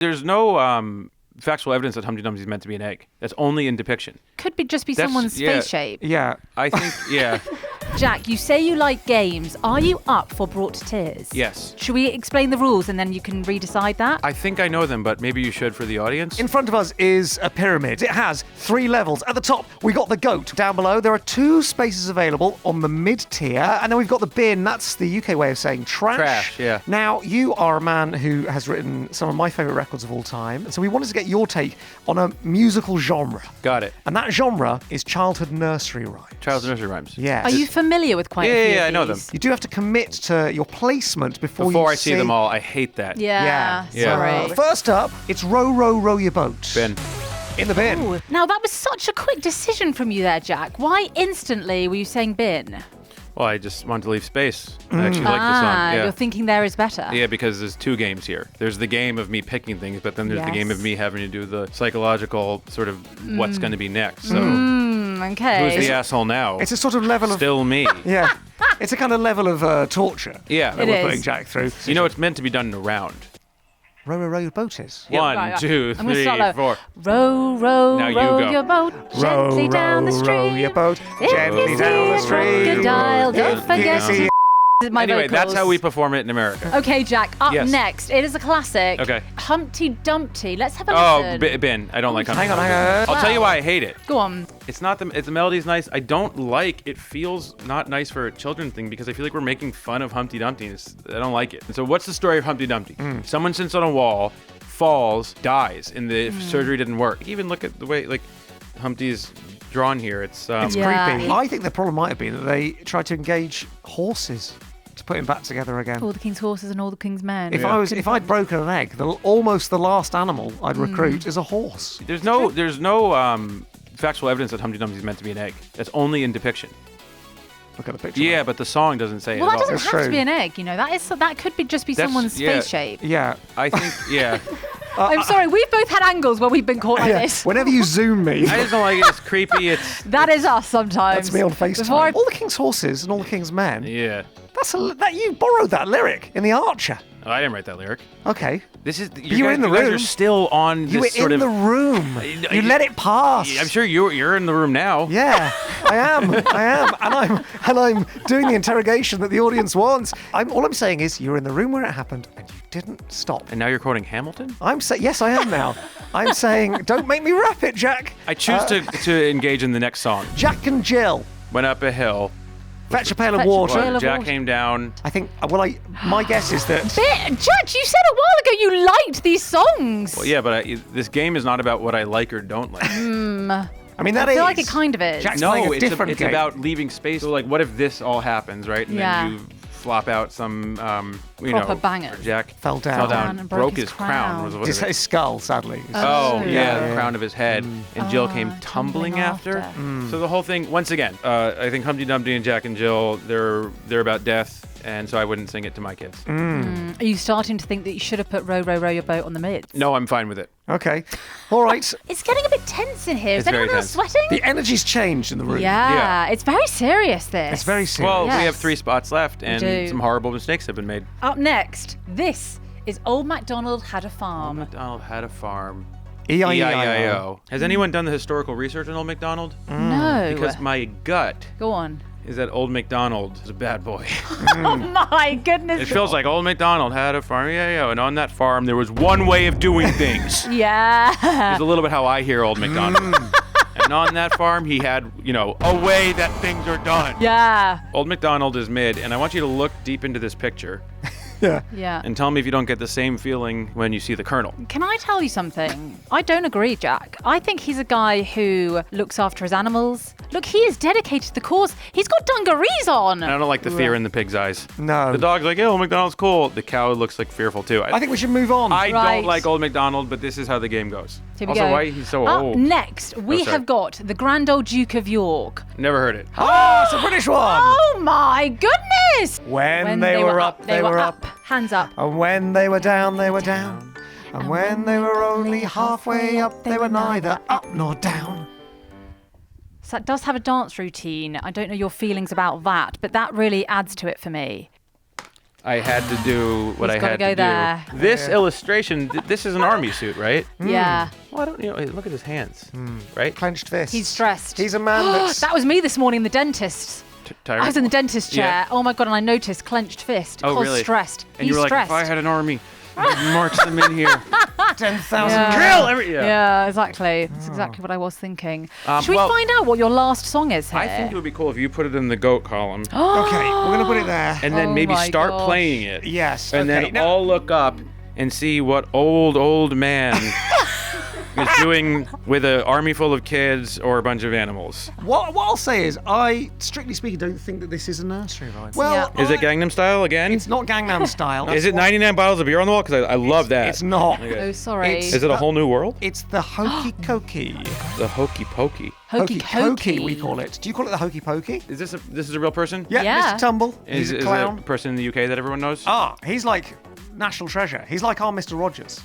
There's no factual evidence that Humpty Dumpty is meant to be an egg. That's only in depiction. Could be just be someone's face shape. Yeah. I think, yeah. Jack, you say you like games. Are you up for Brought to Tears? Yes. Should we explain the rules and then you can redecide that? I think I know them, but maybe you should for the audience. In front of us is a pyramid. It has 3 levels. At the top, we got the goat. Down below, there are 2 spaces available on the mid-tier. And then we've got the bin. That's the UK way of saying trash. Trash, yeah. Now, you are a man who has written some of my favourite records of all time. And so we wanted to get your take on a musical genre. Got it. And that genre is childhood nursery rhymes. Childhood nursery rhymes. Yes. Are you familiar with quite a few Yeah, of I know them. these? You do have to commit to your placement before I see them all, I hate that. Yeah, Yeah. sorry. First up, it's Row, Row, Row Your Boat. Ben. In the bin. Ooh, now, that was such a quick decision from you there, Jack. Why instantly were you saying bin? Well, I just wanted to leave space. I actually like the song. Yeah. You're thinking there is better. Yeah, because there's 2 games here. There's the game of me picking things, but then there's the game of me having to do the psychological sort of what's going to be next. So Okay. who's the asshole now? It's a sort of level of... Still me. Yeah. It's a kind of level of torture Yeah. that It we're is. putting Jack through. You know, it's meant to be done in a round. Row, Row, Row Your Boat is. One, Right. 2, I'm gonna 3, start low. 4. Row, row, Now you row go. your boat gently down the stream. Row your boat If gently you down the see a stream. crocodile, don't If forget you see to... My Anyway, vocals. that's how we perform it in America. Okay, Jack, up Yes. next. It is a classic. Okay. Humpty Dumpty. Let's have a Oh, listen. Ben. I don't like Humpty Hang on, Dumpty. hang on. I'll tell you why I hate it. Go on. It's not the melody's nice. I don't like it. Feels not nice for a children thing because I feel like we're making fun of Humpty Dumpty. I don't like it. And so what's the story of Humpty Dumpty? Someone sits on a wall, falls, dies, and the surgery didn't work. Even look at the way like Humpty's drawn here. It's It's Yeah. creepy. I think the problem might have been that they tried to engage horses to put him back together again. All the king's horses and all the king's men. If I'd broken an egg, almost the last animal I'd recruit is a horse. there's no factual evidence that Humpty Dumpty is meant to be an egg. That's only in depiction. Look at the picture. Yeah, but the song doesn't say Well, it that at all. doesn't That's have to true. be an egg, you know. That could be just be That's- someone's yeah. face shape. Yeah. I think, yeah. I'm sorry, we've both had angles where we've been caught like Yeah. this. Whenever you zoom me, I just don't like it. It's creepy. That is us sometimes. that's me on FaceTime. Before I- All the king's horses and all the king's men. Yeah. That you borrowed that lyric in The Archer. Oh, I didn't write that lyric. Okay. This is you were in the you guys room. are still on this You were sort in of. the room. You let it pass. I'm sure you're in the room now. Yeah, I am, and I'm doing the interrogation that the audience wants. All I'm saying is you're in the room where it happened, and you didn't stop. And now you're quoting Hamilton. I'm saying yes, I am now. I'm saying don't make me rap it, Jack. I choose to engage in the next song. Jack and Jill Went up a hill. fetch a pail of Fetch a water. pail of Jack water. came down. I think. My guess is that. Jack, you said a while ago you liked these songs. Well, yeah, but this game is not about what I like or don't like. I mean, that I is. feel like it kind of is. Jack's playing No, a different it's game. about leaving space. So, like, what if this all happens, right? And Yeah. then you flop out some, Proper bangers. Jack Fell down. And broke his crown. Was what His, it his skull, sadly. Oh, yeah, Yeah. the crown of his head. And Jill came tumbling after. So the whole thing, once again, I think Humpty Dumpty and Jack and Jill, they're about death, and so I wouldn't sing it to my kids. Are you starting to think that you should have put Row, Row, Row Your Boat on the mids? No, I'm fine with it. Okay. All right. It's getting a bit tense in here. Is It's very anyone else tense. sweating? The energy's changed in the room. Yeah, it's very serious, this. It's very serious. Well, Yes. we have 3 spots left, do. and some horrible mistakes have been made. Up next, this is Old MacDonald Had a Farm. MacDonald had a farm. E-I-E-I-O. E-I-E-I-O. Has anyone done the historical research on Old MacDonald? No. Because my gut Go on. is that Old MacDonald is a bad boy. Oh my goodness. It feels like Old MacDonald had a farm, and on that farm there was one way of doing things. Yeah. It's a little bit how I hear Old MacDonald. And on that farm he had, a way that things are done. Yeah. Old MacDonald is mid, and I want you to look deep into this picture Yeah. Yeah. and tell me if you don't get the same feeling when you see the Colonel. Can I tell you something? I don't agree, Jack. I think he's a guy who looks after his animals. Look, he is dedicated to the cause. He's got dungarees on. And I don't like the fear in the pig's eyes. No. The dog's like, Old MacDonald's cool. The cow looks like fearful too. I think we should move on. I Right. don't like Old MacDonald, but this is how the game goes. Here we Also, go. why he's so Up old? next, we sorry. have got the Grand Old Duke of York. Never heard it. Ah, it's a British one. Oh my goodness! When they were up, they were up. Hands up. And when they were down, they were down. And when they were only halfway up, they were neither up nor down. So that does have a dance routine. I don't know your feelings about that, but that really adds to it for me. I had to do what He's I gotta had go to do. there. This illustration, this is an army suit, right? Yeah. Well, I don't, hey, look at his hands, right? Clenched fists. He's stressed. He's a man that's... That was me this morning in the dentist. Tired? I was in the dentist chair. Yeah. Oh my god, and I noticed clenched fist. Oh, Cause really? stressed. And He's you were stressed. like, if I had an army, I'd march them in here. 10,000 Yeah. Drill every. Yeah, exactly. That's exactly what I was thinking. Should we well- find out what your last song is here? I think it would be cool if you put it in the goat column, Okay, we're going to put it there. and then Oh maybe my start gosh. playing it. Yes. And okay. then now, all look up and see what old man is doing with an army full of kids or a bunch of animals. what I'll say is, I, strictly speaking, don't think that this is a nursery rhyme. Well, Yeah. Is it Gangnam Style again? It's not Gangnam Style. Is it 99 bottles of beer on the wall? Because I love that. It's not. Oh, sorry. It's- Is it a whole new world? It's the Hokey Cokey. The hokey pokey. Hokey Cokey, we call it. Do you call it the Hokey Pokey? Is this a real person? Yeah, Yeah. Mr. Tumble. Is He's a it a clown. person in the UK that everyone knows? He's like national treasure. He's like our Mr. Rogers.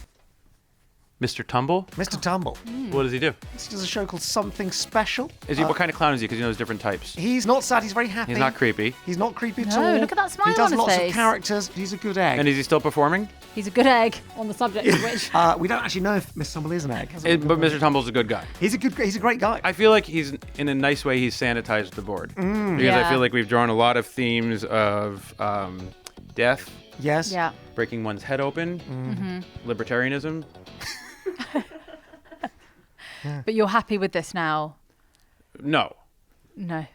Mr. Tumble? Mr. Tumble. What does he do? He does a show called Something Special. Is he what kind of clown is he? Because he knows different types. He's not sad, he's very happy. He's not creepy. He's not creepy at No, all. look at that smile He does on his lots face. of characters. He's a good egg. And is he still performing? He's a good egg on the subject of which. We don't actually know if Mr. Tumble is an egg. But Mr. Tumble's a good guy. He's a great guy. I feel like he's, in a nice way, he's sanitized the board. Because Yeah. I feel like we've drawn a lot of themes of death, Yes. Yeah. breaking one's head open, libertarianism. But you're happy with this now? No. No.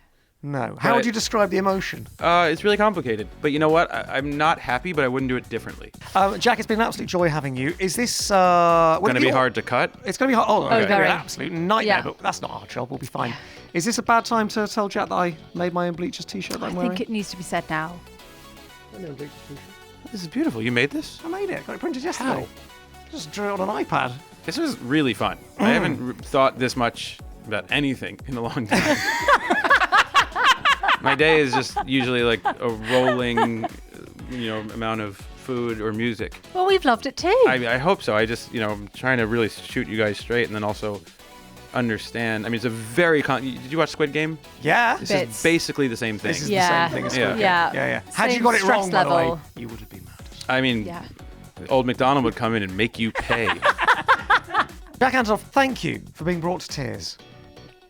No. How would you describe the emotion? It's really complicated. But you know what? I'm not happy, but I wouldn't do it differently. Jack, it's been an absolute joy having you. Is this Going to be hard to cut. It's going to be hard. Oh, Okay. it's gonna be Very. an absolute nightmare, Yeah. but that's not our job. We'll be fine. Is this a bad time to tell Jack that I made my own Bleachers t-shirt that I'm I wearing? think it needs to be said now. This is beautiful. You made this? I made it. Got it printed yesterday. Just drew it on an iPad. This was really fun. I haven't thought this much about anything in a long time. My day is just usually like a rolling, amount of food or music. Well, we've loved it too. I hope so. I just, I'm trying to really shoot you guys straight and then also understand. I mean, it's a very... Did you watch Squid Game? Yeah. This Bits. is basically the same thing. This is Yeah. the same thing as Yeah. Squid Game. Yeah. Yeah. Had you Same got it wrong, stress by the way, level. you would have been mad. I mean, Yeah. old McDonald would come in and make you pay. Jack Antonoff, thank you for being brought to tears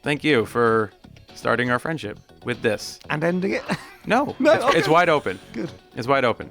Thank you for starting our friendship with this. and ending it. No, No, it's wide open. Good. It's wide open.